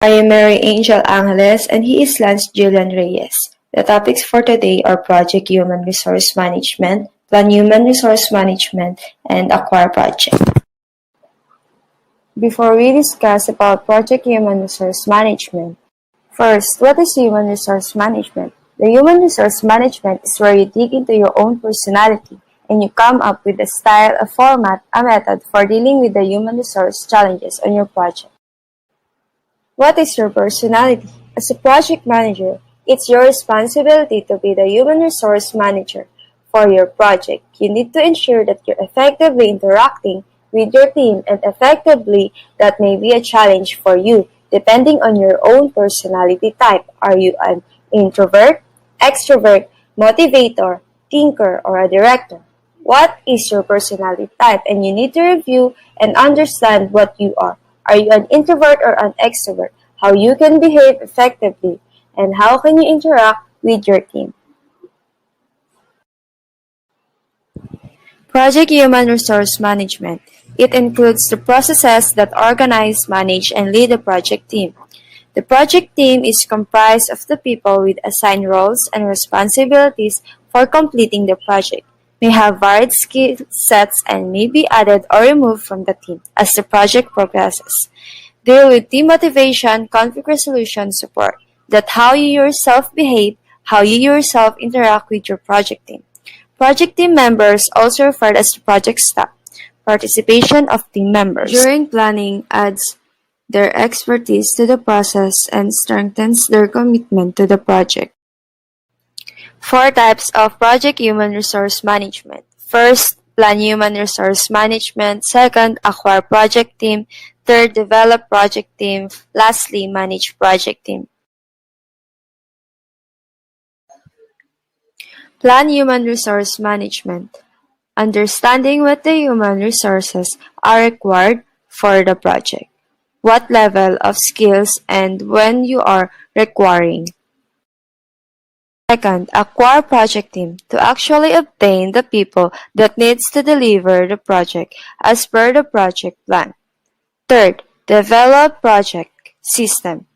I am Mary Angel Angeles and he is Lance Julian Reyes. The topics for today are Project Human Resource Management, Plan Human Resource Management, and Acquire Project. Before we discuss about Project Human Resource Management, first, what is Human Resource Management? The Human Resource Management is where you dig into your own personality and you come up with a style, a format, a method for dealing with the human resource challenges on your project. What is your personality? As a project manager, it's your responsibility to be the human resource manager for your project. You need to ensure that you're effectively interacting with your team, and effectively that may be a challenge for you depending on your own personality type. Are you an introvert, extrovert, motivator, thinker, or a director? What is your personality type? And you need to review and understand what you are. Are you an introvert or an extrovert? How you can behave effectively, and how can you interact with your team? Project Human Resource Management. It includes the processes that organize, manage, and lead a project team. The project team is comprised of the people with assigned roles and responsibilities for completing the project, may have varied skill sets, and may be added or removed from the team as the project progresses. Deal with team motivation, conflict resolution, support. That how you yourself behave, how you yourself interact with your project team. Project team members, also referred as the project staff. Participation of team members during planning adds their expertise to the process and strengthens their commitment to the project. 4 types of Project Human Resource Management. First, Plan Human Resource Management. Second, Acquire Project Team. Third, Develop Project Team. Lastly, Manage Project Team. Plan Human Resource Management. Understanding what the human resources are required for the project. What level of skills and when you are requiring. Second, acquire project team to actually obtain the people that needs to deliver the project as per the project plan. Third, develop project system.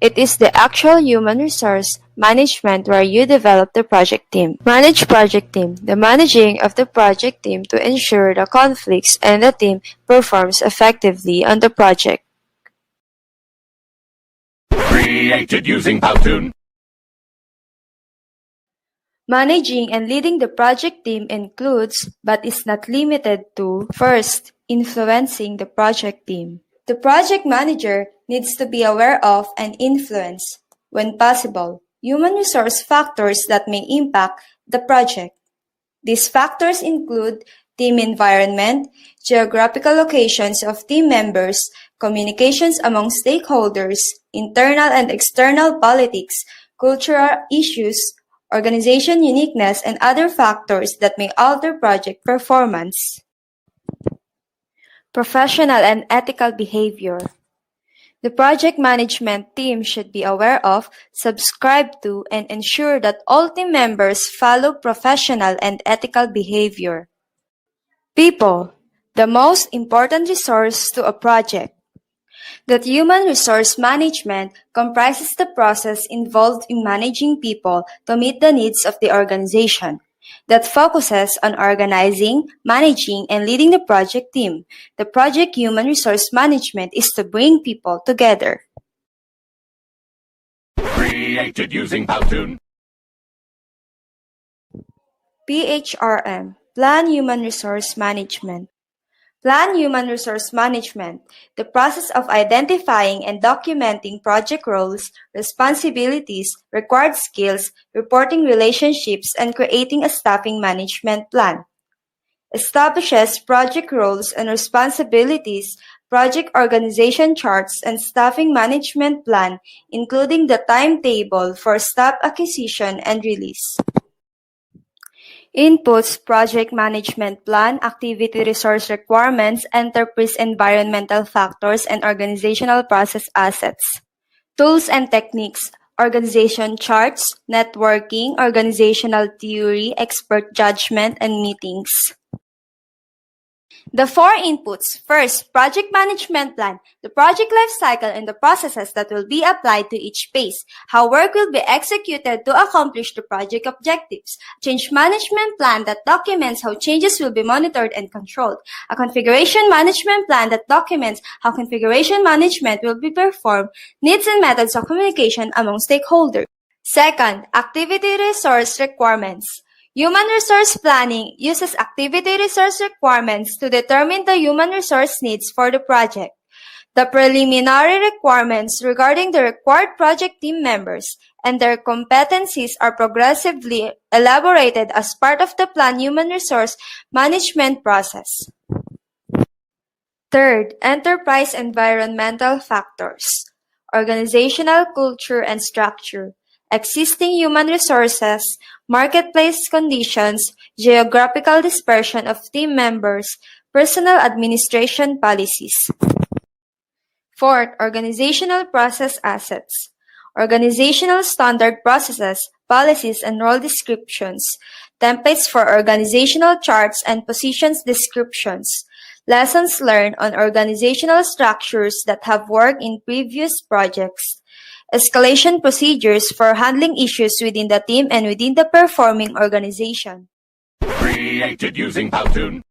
It is the actual human resource management where you develop the project team. Manage project team. The managing of the project team to ensure the conflicts and the team performs effectively on the project. Created using Powtoon. Managing and leading the project team includes, but is not limited to, first, influencing the project team. The project manager needs to be aware of and influence, when possible, human resource factors that may impact the project. These factors include team environment, geographical locations of team members, communications among stakeholders, internal and external politics, cultural issues, organization uniqueness, and other factors that may alter project performance. Professional and ethical behavior. The project management team should be aware of, subscribe to, and ensure that all team members follow professional and ethical behavior. People, the most important resource to a project. That human resource management comprises the process involved in managing people to meet the needs of the organization. That focuses on organizing, managing, and leading the project team. The project human resource management is to bring people together. Created using Powtoon. PHRM, Plan Human Resource Management. Plan Human Resource Management, the process of identifying and documenting project roles, responsibilities, required skills, reporting relationships, and creating a staffing management plan. Establishes project roles and responsibilities, project organization charts, and staffing management plan, including the timetable for staff acquisition and release. Inputs, project management plan, activity resource requirements, enterprise environmental factors, and organizational process assets. Tools and techniques, organization charts, networking, organizational theory, expert judgment, and meetings. The four inputs. First, project management plan, the project life cycle and the processes that will be applied to each phase, how work will be executed to accomplish the project objectives, change management plan that documents how changes will be monitored and controlled, a configuration management plan that documents how configuration management will be performed, needs and methods of communication among stakeholders. Second, activity resource requirements. Human resource planning uses activity resource requirements to determine the human resource needs for the project. The preliminary requirements regarding the required project team members and their competencies are progressively elaborated as part of the plan human resource management process. Third, enterprise environmental factors. Organizational culture and structure, existing human resources, marketplace conditions, geographical dispersion of team members, personal administration policies. Fourth, organizational process assets. Organizational standard processes, policies, and role descriptions, templates for organizational charts and positions descriptions, lessons learned on organizational structures that have worked in previous projects, escalation procedures for handling issues within the team and within the performing organization. Created using Powtoon.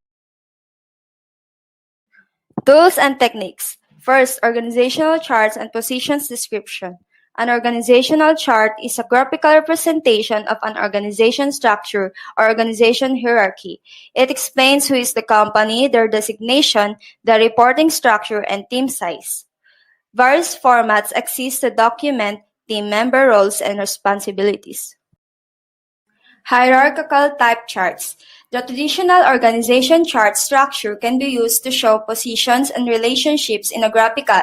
Tools and techniques. First, organizational charts and positions description. An organizational chart is a graphical representation of an organization structure or organization hierarchy. It explains who is the company, their designation, the reporting structure, and team size. Various formats exist to document team member roles and responsibilities. Hierarchical type charts. The traditional organization chart structure can be used to show positions and relationships in a graphical,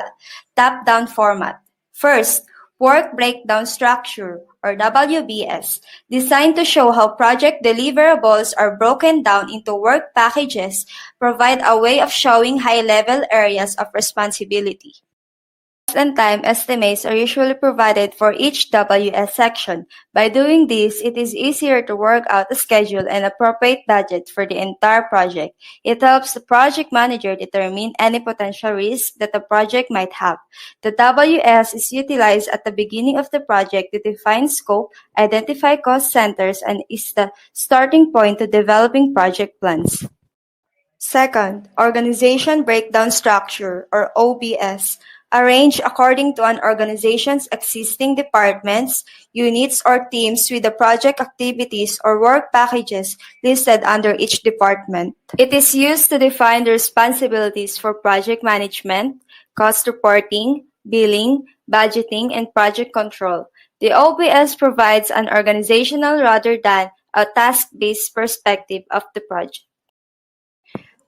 top-down format. First, Work Breakdown Structure, or WBS, designed to show how project deliverables are broken down into work packages, provide a way of showing high-level areas of responsibility. Cost and time estimates are usually provided for each WS section. By doing this, it is easier to work out a schedule and appropriate budget for the entire project. It helps the project manager determine any potential risk that the project might have. The WS is utilized at the beginning of the project to define scope, identify cost centers, and is the starting point to developing project plans. Second, Organization Breakdown Structure, or OBS, arranged according to an organization's existing departments, units, or teams with the project activities or work packages listed under each department. It is used to define the responsibilities for project management, cost reporting, billing, budgeting, and project control. The OBS provides an organizational rather than a task-based perspective of the project.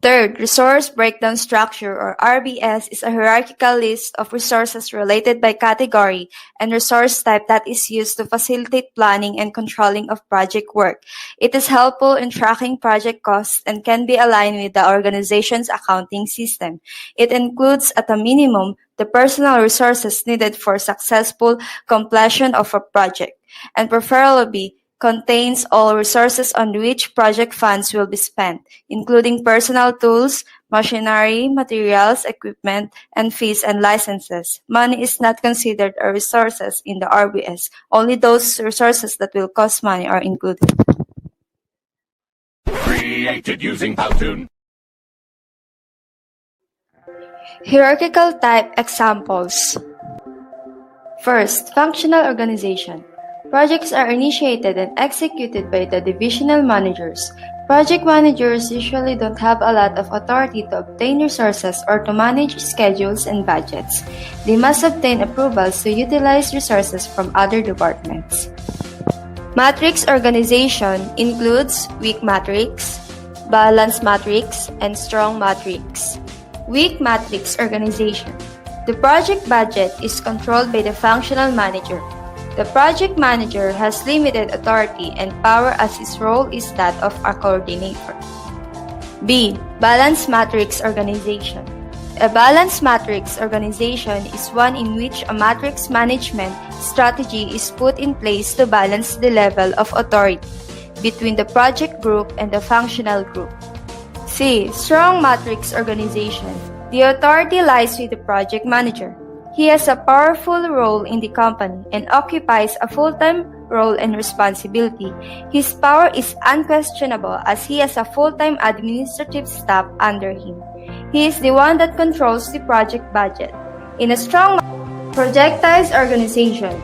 Third, Resource Breakdown Structure, or RBS, is a hierarchical list of resources related by category and resource type that is used to facilitate planning and controlling of project work. It is helpful in tracking project costs and can be aligned with the organization's accounting system. It includes, at a minimum, the personal resources needed for successful completion of a project, and preferably contains all resources on which project funds will be spent, including personal tools, machinery, materials, equipment, and fees and licenses. Money is not considered a resources in the RBS. Only those resources that will cost money are included. Created using Powtoon. Hierarchical type examples. First, functional organization. Projects are initiated and executed by the divisional managers. Project managers usually don't have a lot of authority to obtain resources or to manage schedules and budgets. They must obtain approvals to utilize resources from other departments. Matrix organization includes weak matrix, balanced matrix, and strong matrix. Weak matrix organization. The project budget is controlled by the functional manager. The project manager has limited authority and power as his role is that of a coordinator. B. Balanced matrix organization. A balanced matrix organization is one in which a matrix management strategy is put in place to balance the level of authority between the project group and the functional group. C. Strong matrix organization. The authority lies with the project manager. He has a powerful role in the company and occupies a full-time role and responsibility. His power is unquestionable as he has a full-time administrative staff under him. He is the one that controls the project budget. In a strong projectized organization,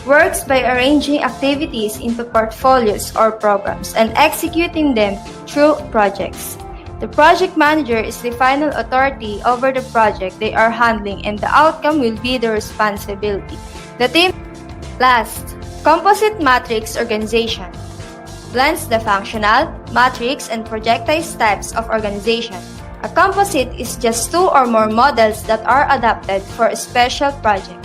works by arranging activities into portfolios or programs and executing them through projects. The project manager is the final authority over the project they are handling and the outcome will be the responsibility. The team last, composite matrix organization blends the functional, matrix, and projectized types of organization. A composite is just two or more models that are adapted for a special project.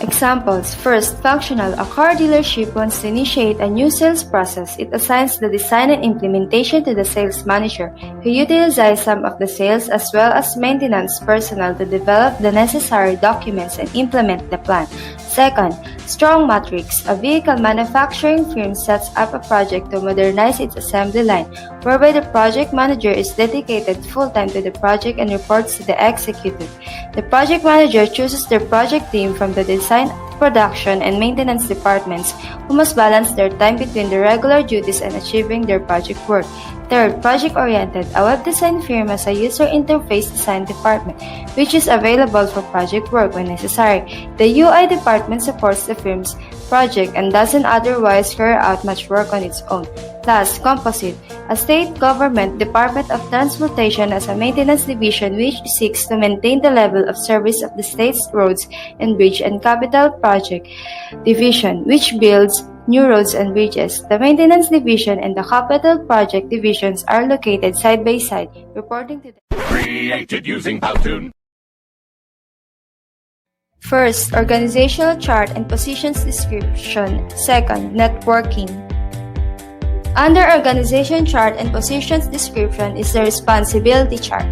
Examples. First, functional. A car dealership wants to initiate a new sales process. It assigns the design and implementation to the sales manager, who utilizes some of the sales as well as maintenance personnel to develop the necessary documents and implement the plan. Second, strong matrix. A vehicle manufacturing firm sets up a project to modernize its assembly line, whereby the project manager is dedicated full-time to the project and reports to the executive. The project manager chooses their project team from the design, production, and maintenance departments who must balance their time between the regular duties and achieving their project work. Third, project-oriented. A web design firm has a user interface design department, which is available for project work when necessary. The UI department supports the firm's project and doesn't otherwise carry out much work on its own. Last, composite. A state government Department of Transportation has a maintenance division which seeks to maintain the level of service of the state's roads and bridge and capital project division, which builds new roads and bridges. The maintenance division and the capital project divisions are located side by side, reporting to the Created using Powtoon. First, organizational chart and positions description. Second, networking. Under organization chart and positions description is the responsibility chart.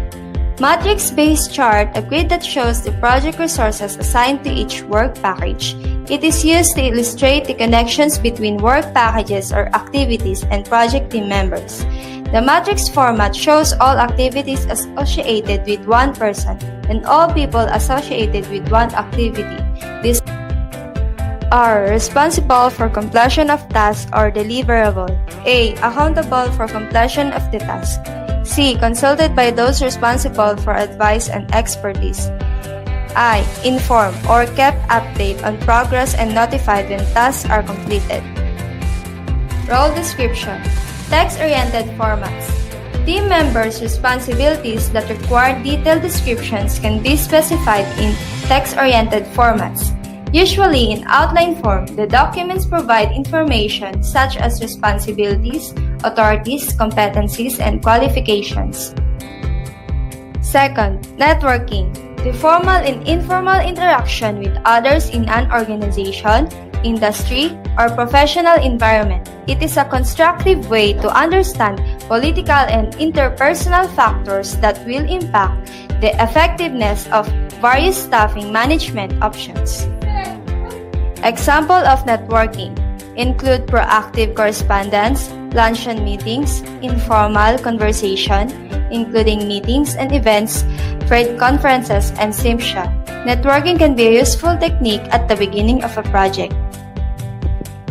Matrix-based chart, a grid that shows the project resources assigned to each work package. It is used to illustrate the connections between work packages or activities and project team members. The matrix format shows all activities associated with one person and all people associated with one activity. These are responsible for completion of task or deliverable. A. Accountable for completion of the task. C. Consulted by those responsible for advice and expertise. I. Inform or kept update on progress and notified when tasks are completed. Role description. Text-oriented formats. Team members' responsibilities that require detailed descriptions can be specified in text-oriented formats. Usually in outline form, the documents provide information such as responsibilities, authorities, competencies, and qualifications. Second, networking. The formal and informal interaction with others in an organization, industry, or professional environment. It is a constructive way to understand political and interpersonal factors that will impact the effectiveness of various staffing management options. Example of networking include proactive correspondence, luncheon meetings, informal conversation, including meetings and events, trade conferences, and SIMSHA. Networking can be a useful technique at the beginning of a project.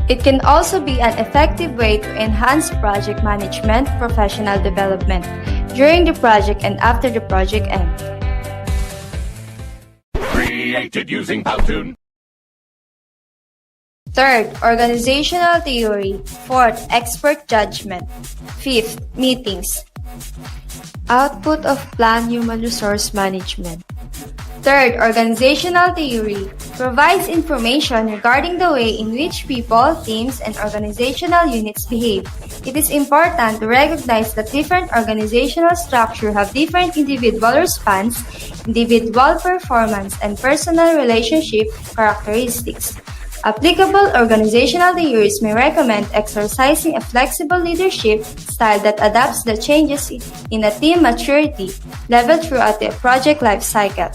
It can also be an effective way to enhance project management, professional development during the project and after the project ends. Created using Powtoon. Third, organizational theory. Fourth, expert judgment. Fifth, meetings. Output of planned human resource management. Third, organizational theory provides information regarding the way in which people, teams, and organizational units behave. It is important to recognize that different organizational structures have different individual response, individual performance, and personal relationship characteristics. Applicable organizational theories may recommend exercising a flexible leadership style that adapts the changes in a team maturity level throughout the project life cycle.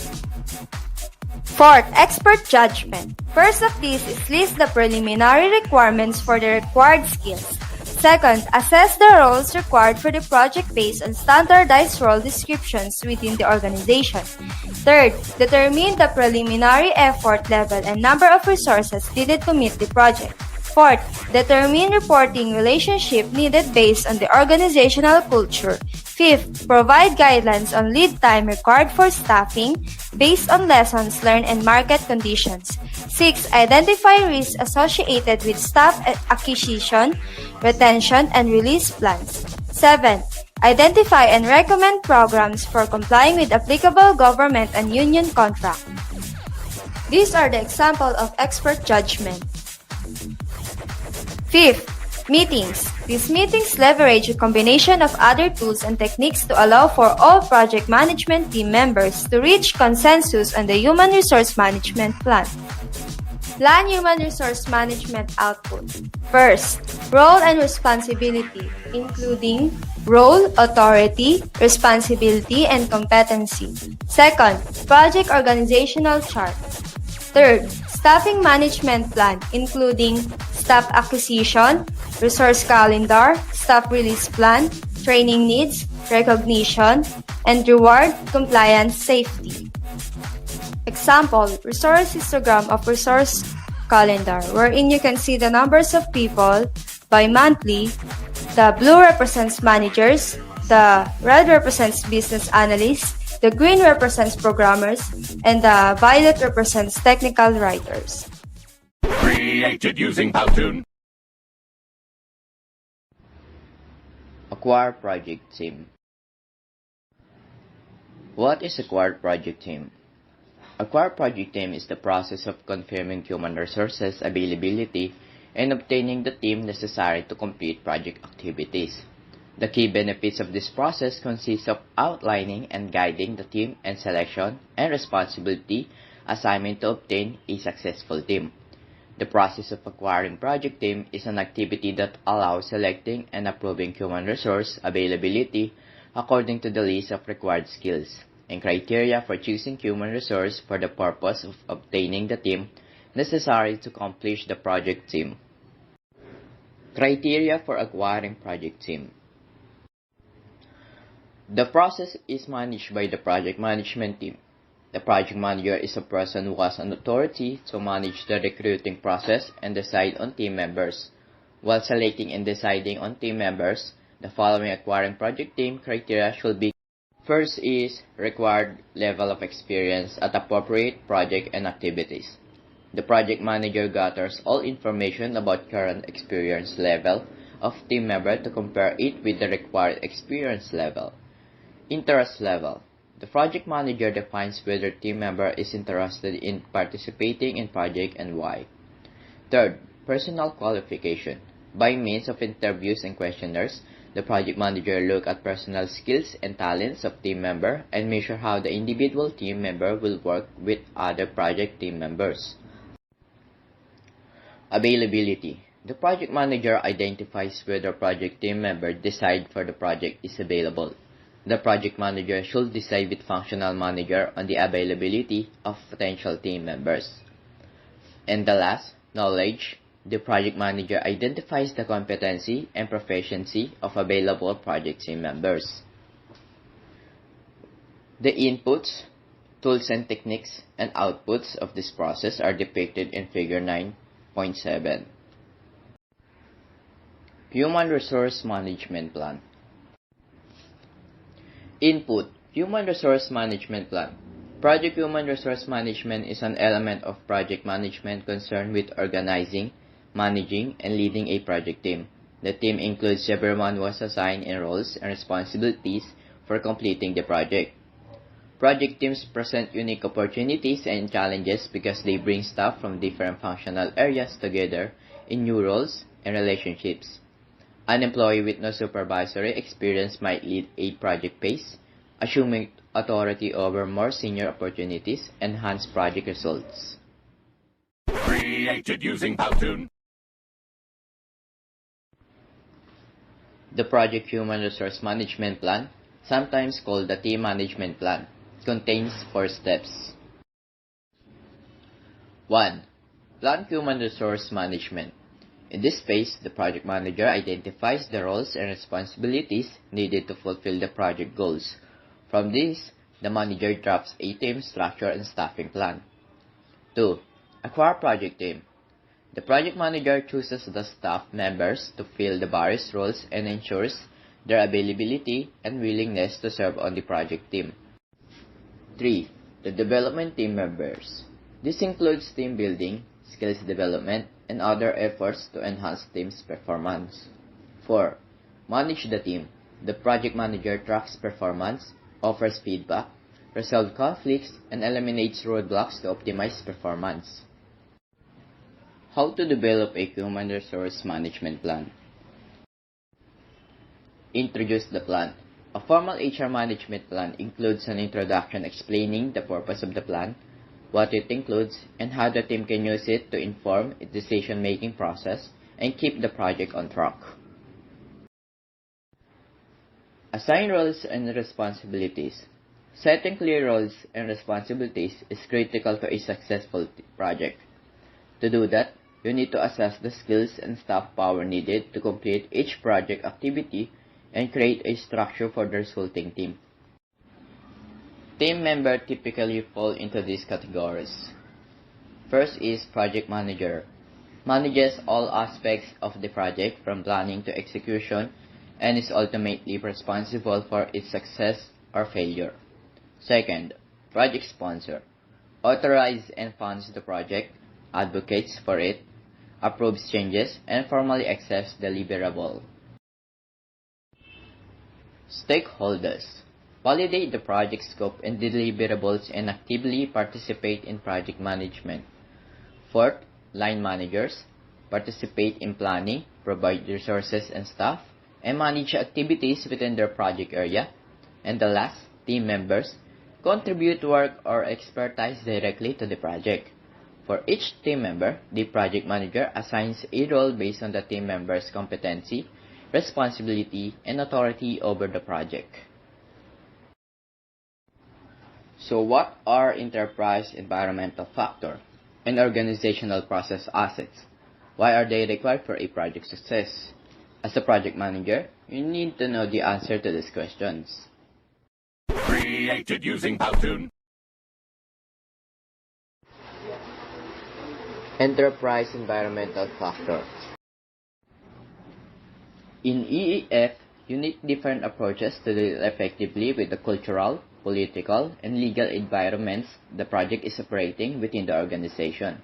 Fourth, expert judgment. First of these is list the preliminary requirements for the required skills. Second, assess the roles required for the project based on standardized role descriptions within the organization. Third, determine the preliminary effort level and number of resources needed to meet the project. Fourth, determine reporting relationship needed based on the organizational culture. Fifth, provide guidelines on lead time required for staffing based on lessons learned and market conditions. Sixth, identify risks associated with staff acquisition, retention, and release plans. 7. Identify and recommend programs for complying with applicable government and union contracts. These are the examples of expert judgment. Fifth, meetings. These meetings leverage a combination of other tools and techniques to allow for all project management team members to reach consensus on the human resource management plan. Plan human resource management output. First, role and responsibility, including role, authority, responsibility, and competency. Second, project organizational chart. Third, staffing management plan, including staff acquisition, resource calendar, staff release plan, training needs, recognition, and reward, compliance, safety. Example, resource histogram of resource calendar, wherein you can see the numbers of people by monthly. The blue represents managers, the red represents business analysts, the green represents programmers, and the violet represents technical writers. Created using Powtoon. Acquire Project Team. What is Acquire Project Team? Acquire Project Team is the process of confirming human resources availability and obtaining the team necessary to complete project activities. The key benefits of this process consist of outlining and guiding the team and selection and responsibility assignment to obtain a successful team. The process of acquiring project team is an activity that allows selecting and approving human resource availability according to the list of required skills and criteria for choosing human resource for the purpose of obtaining the team necessary to accomplish the project team. Criteria for acquiring project team. The process is managed by the project management team. The project manager is a person who has an authority to manage the recruiting process and decide on team members. While selecting and deciding on team members, the following acquiring project team criteria should be. First is required level of experience at appropriate project and activities. The project manager gathers all information about current experience level of team member to compare it with the required experience level. Interest level. The project manager defines whether team member is interested in participating in project and why. Third, personal qualification. By means of interviews and questionnaires, the project manager looks at personal skills and talents of team member and measure how the individual team member will work with other project team members. Availability. The project manager identifies whether project team member decide for the project is available. The project manager should decide with functional manager on the availability of potential team members. And the last, knowledge. The project manager identifies the competency and proficiency of available project team members. The inputs, tools and techniques, and outputs of this process are depicted in Figure 9.7. Human Resource Management Plan. Input, Human Resource Management Plan. Project Human Resource Management is an element of project management concerned with organizing, managing, and leading a project team. The team includes everyone who was assigned in roles and responsibilities for completing the project. Project teams present unique opportunities and challenges because they bring staff from different functional areas together in new roles and relationships. An employee with no supervisory experience might lead a project pace, assuming authority over more senior opportunities, enhance project results. Created using Powtoon. The Project Human Resource Management Plan, sometimes called the Team Management Plan, contains 4 steps. 1. Plan Human Resource Management. In this phase, the project manager identifies the roles and responsibilities needed to fulfill the project goals. From this, the manager drafts a team structure and staffing plan. 2. Acquire project team. The project manager chooses the staff members to fill the various roles and ensures their availability and willingness to serve on the project team. 3. The development team members. This includes team building, skills development, and other efforts to enhance team's performance. 4. Manage the team. The project manager tracks performance, offers feedback, resolves conflicts, and eliminates roadblocks to optimize performance. How to develop a human resource management plan. Introduce the plan. A formal HR management plan includes an introduction explaining the purpose of the plan, what it includes, and how the team can use it to inform its decision-making process and keep the project on track. Assign roles and responsibilities. Setting clear roles and responsibilities is critical to a successful project. To do that, you need to assess the skills and staff power needed to complete each project activity and create a structure for the resulting team. Team members typically fall into these categories. First is project manager. Manages all aspects of the project from planning to execution and is ultimately responsible for its success or failure. Second, project sponsor. Authorizes and funds the project, advocates for it, approves changes, and formally accepts the deliverable. Stakeholders. Validate the project scope and deliverables and actively participate in project management. Fourth, line managers. Participate in planning, provide resources and staff, and manage activities within their project area. And the last, team members. Contribute work or expertise directly to the project. For each team member, the project manager assigns a role based on the team member's competency, responsibility, and authority over the project. So what are enterprise environmental factor and organizational process assets? Why are they required for a project success? As a project manager, you need to know the answer to these questions. Created using Powtoon. Enterprise environmental factor. In EEF, you need different approaches to deal effectively with the cultural, political, and legal environments the project is operating within the organization.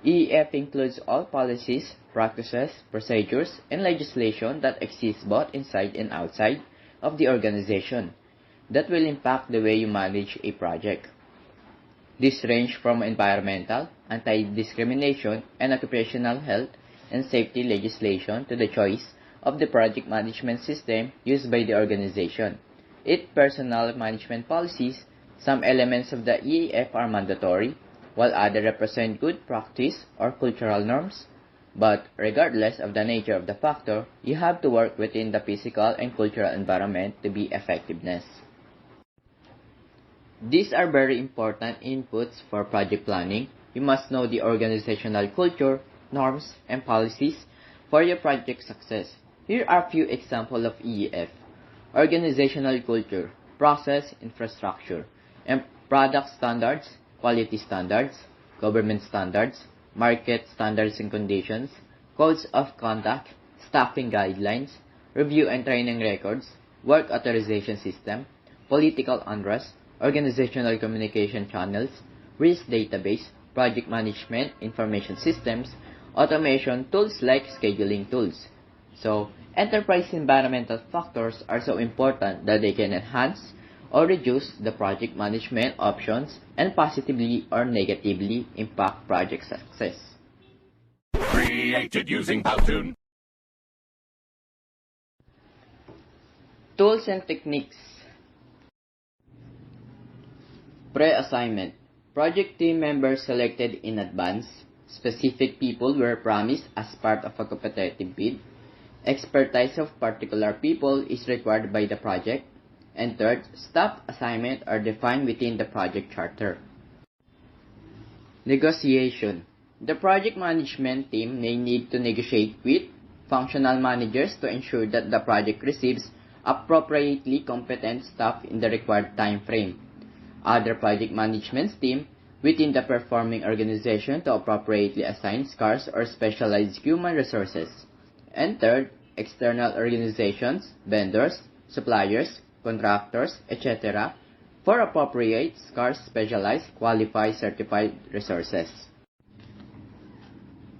EEF includes all policies, practices, procedures, and legislation that exist both inside and outside of the organization that will impact the way you manage a project. These range from environmental, anti-discrimination, and occupational health and safety legislation to the choice of the project management system used by the organization. Its personnel management policies, some elements of the EAF are mandatory, while others represent good practice or cultural norms. But regardless of the nature of the factor, you have to work within the physical and cultural environment to be effectiveness. These are very important inputs for project planning. You must know the organizational culture, norms, and policies for your project success. Here are a few examples of EEF. Organizational culture, process, infrastructure, and product standards, quality standards, government standards, market standards and conditions, codes of conduct, staffing guidelines, review and training records, work authorization system, political unrest, organizational communication channels, risk database, project management information systems, automation tools like scheduling tools. So, enterprise environmental factors are so important that they can enhance or reduce the project management options and positively or negatively impact project success. Created using Powtoon. Tools and techniques. Pre-assignment. Project team members selected in advance. Specific people were promised as part of a competitive bid. Expertise of particular people is required by the project. And third, staff assignment are defined within the project charter. Negotiation. The project management team may need to negotiate with functional managers to ensure that the project receives appropriately competent staff in the required time frame. Other project management team within the performing organization to appropriately assign scarce or specialized human resources. And third, external organizations, vendors, suppliers, contractors, etc. for appropriate, scarce, specialized, qualified, certified resources.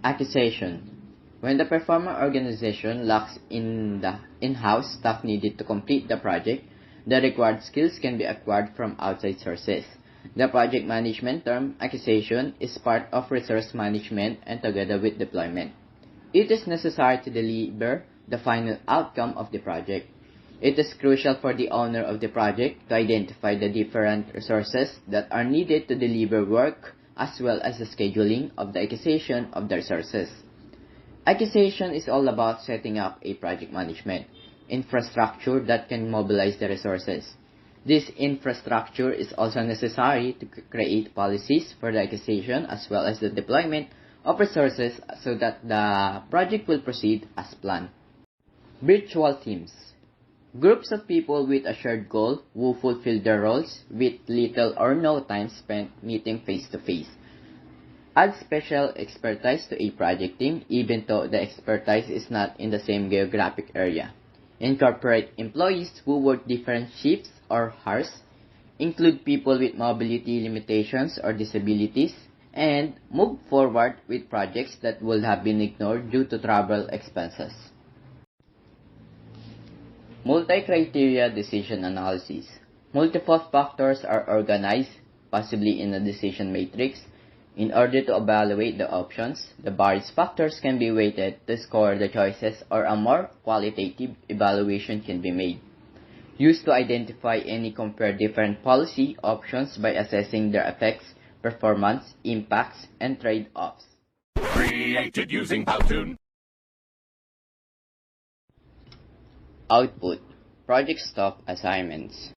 Accusation. When the performer organization lacks in the in-house staff needed to complete the project, the required skills can be acquired from outside sources. The project management term accusation is part of resource management and together with deployment. It is necessary to deliver the final outcome of the project. It is crucial for the owner of the project to identify the different resources that are needed to deliver work as well as the scheduling of the acquisition of the resources. Acquisition is all about setting up a project management infrastructure that can mobilize the resources. This infrastructure is also necessary to create policies for the acquisition as well as the deployment of resources so that the project will proceed as planned. Virtual teams. Groups of people with a shared goal who fulfill their roles with little or no time spent meeting face-to-face. Add special expertise to a project team even though the expertise is not in the same geographic area. Incorporate employees who work different shifts or hours. Include people with mobility limitations or disabilities. And move forward with projects that would have been ignored due to travel expenses. Multi-criteria decision analysis. Multiple factors are organized, possibly in a decision matrix. In order to evaluate the options, the various factors can be weighted to score the choices or a more qualitative evaluation can be made. Used to identify and compare different policy options by assessing their effects, performance, impacts, and trade-offs. Created using Powtoon. Output. Project stock assignments.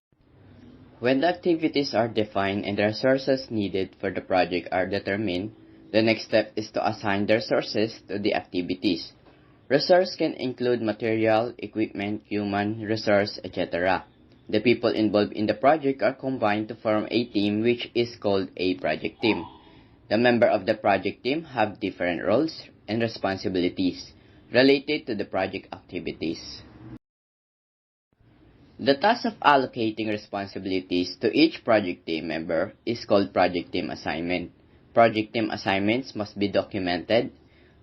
When the activities are defined and the resources needed for the project are determined, the next step is to assign the resources to the activities. Resource can include material, equipment, human resource, etc. The people involved in the project are combined to form a team which is called a project team. The members of the project team have different roles and responsibilities related to the project activities. The task of allocating responsibilities to each project team member is called project team assignment. Project team assignments must be documented.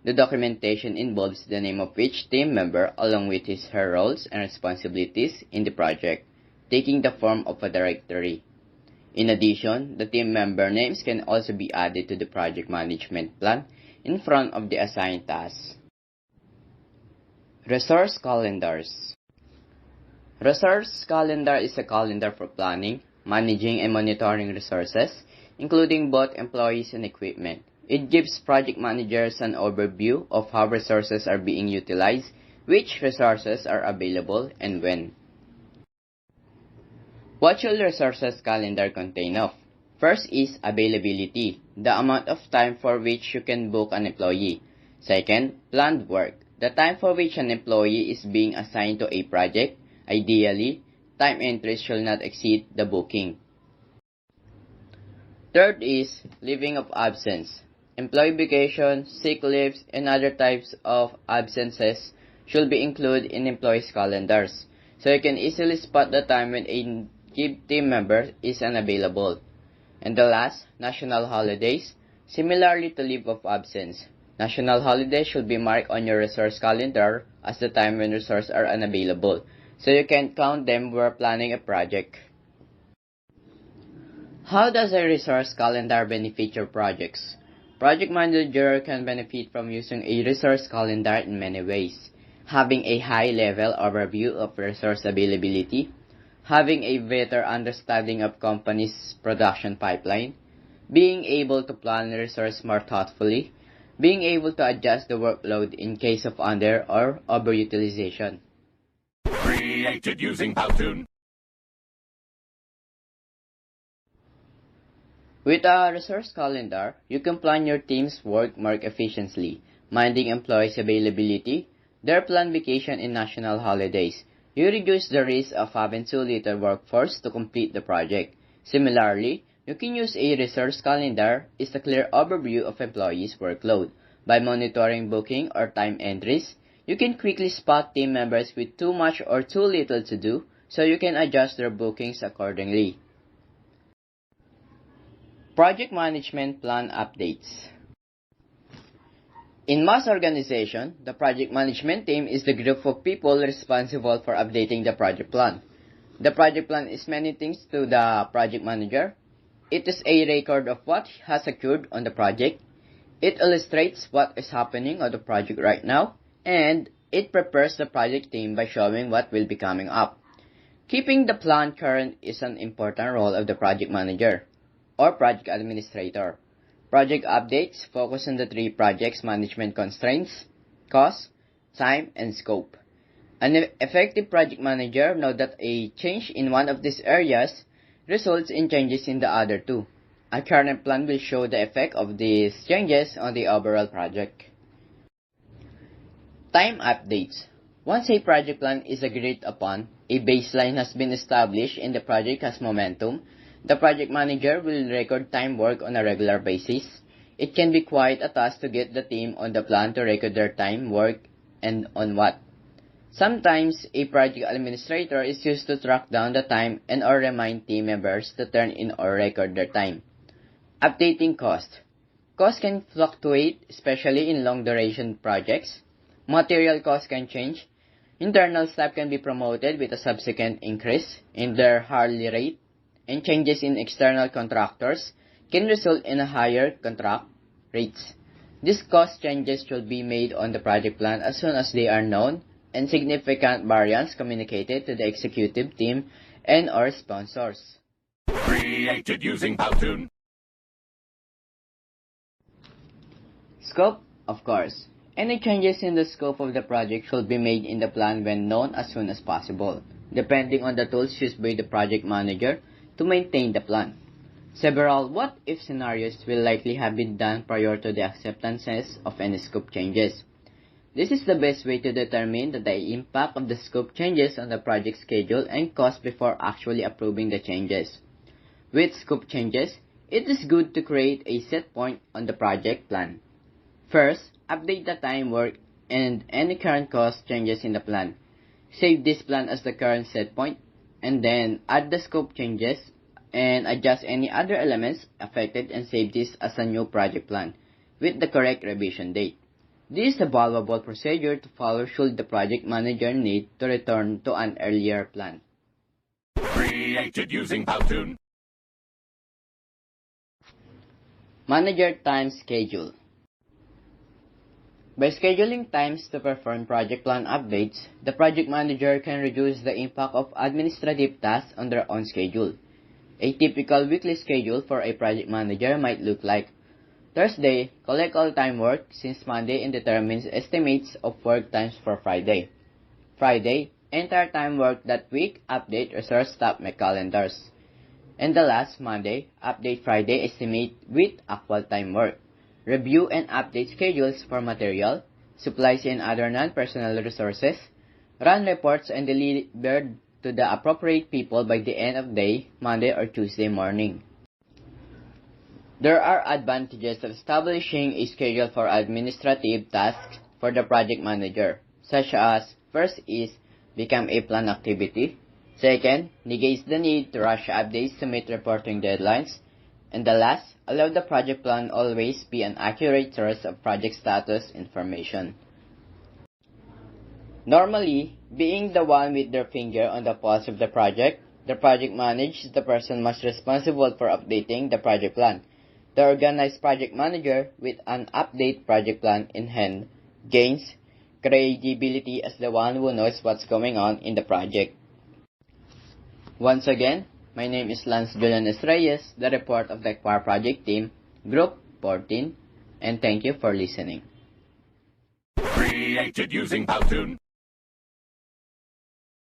The documentation involves the name of each team member along with her roles and responsibilities in the project, taking the form of a directory. In addition, the team member names can also be added to the project management plan in front of the assigned tasks. Resource calendars. Resource calendar is a calendar for planning, managing, and monitoring resources, including both employees and equipment. It gives project managers an overview of how resources are being utilized, which resources are available, and when. What should resources calendar contain of? First is availability, the amount of time for which you can book an employee. Second, planned work, the time for which an employee is being assigned to a project. Ideally, time entries shall not exceed the booking. Third is leaving of absence. Employee vacation, sick leaves, and other types of absences should be included in employees' calendars, so you can easily spot the time when a team member is unavailable. And the last, national holidays. Similarly to leave of absence, national holidays should be marked on your resource calendar as the time when resources are unavailable, so you can count them while planning a project. How does a resource calendar benefit your projects? Project manager can benefit from using a resource calendar in many ways. Having a high-level overview of resource availability, having a better understanding of company's production pipeline, being able to plan resource more thoughtfully, being able to adjust the workload in case of under or overutilization. Created using Powtoon. With a resource calendar, you can plan your team's work more efficiently, minding employees' availability, their planned vacation and national holidays. You reduce the risk of having too little workforce to complete the project. Similarly, you can use a resource calendar as a clear overview of employees' workload. By monitoring booking or time entries, you can quickly spot team members with too much or too little to do, so you can adjust their bookings accordingly. Project Management Plan Updates. In most organizations, the project management team is the group of people responsible for updating the project plan. The project plan is many things to the project manager. It is a record of what has occurred on the project. It illustrates what is happening on the project right now, and it prepares the project team by showing what will be coming up. Keeping the plan current is an important role of the project manager or project administrator. Project updates focus on the three projects management constraints: cost, time, and scope. An effective project manager knows that a change in one of these areas results in changes in the other two. A current plan will show the effect of these changes on the overall project. Time updates. Once a project plan is agreed upon, a baseline has been established and the project has momentum, the project manager will record time work on a regular basis. It can be quite a task to get the team on the plan to record their time work and on what. Sometimes, a project administrator is used to track down the time and or remind team members to turn in or record their time. Updating cost. Cost can fluctuate, especially in long-duration projects. Material costs can change. Internal staff can be promoted with a subsequent increase in their hourly rate, and changes in external contractors can result in a higher contract rates. These cost changes should be made on the project plan as soon as they are known, and significant variance communicated to the executive team and or sponsors. Created using Powtoon. Scope, of course. Any changes in the scope of the project should be made in the plan when known as soon as possible, depending on the tools used by the project manager to maintain the plan. Several what-if scenarios will likely have been done prior to the acceptances of any scope changes. This is the best way to determine the impact of the scope changes on the project schedule and cost before actually approving the changes. With scope changes, it is good to create a set point on the project plan. First, update the time work and any current cost changes in the plan. Save this plan as the current set point, and then add the scope changes and adjust any other elements affected and save this as a new project plan with the correct revision date. This is a valuable procedure to follow should the project manager need to return to an earlier plan. Created using Powtoon. Manager time schedule. By scheduling times to perform project plan updates, the project manager can reduce the impact of administrative tasks on their own schedule. A typical weekly schedule for a project manager might look like: Thursday, collect all time work since Monday and determines estimates of work times for Friday. Friday, entire time work that week, update resource staff calendars. And the last Monday, update Friday estimate with actual time work. Review and update schedules for material, supplies and other non-personnel resources. Run reports and deliver to the appropriate people by the end of day, Monday or Tuesday morning. There are advantages of establishing a schedule for administrative tasks for the project manager, such as: first is become a planned activity. Second, negates the need to rush updates to meet reporting deadlines. And the last, allow the project plan always be an accurate source of project status information. Normally, being the one with their finger on the pulse of the project manager is the person most responsible for updating the project plan. The organized project manager with an update project plan in hand gains credibility as the one who knows what's going on in the project. Once again, my name is Lance Julian Reyes, the report of the Choir Project Team, Group 14, and thank you for listening. Created using Powtoon.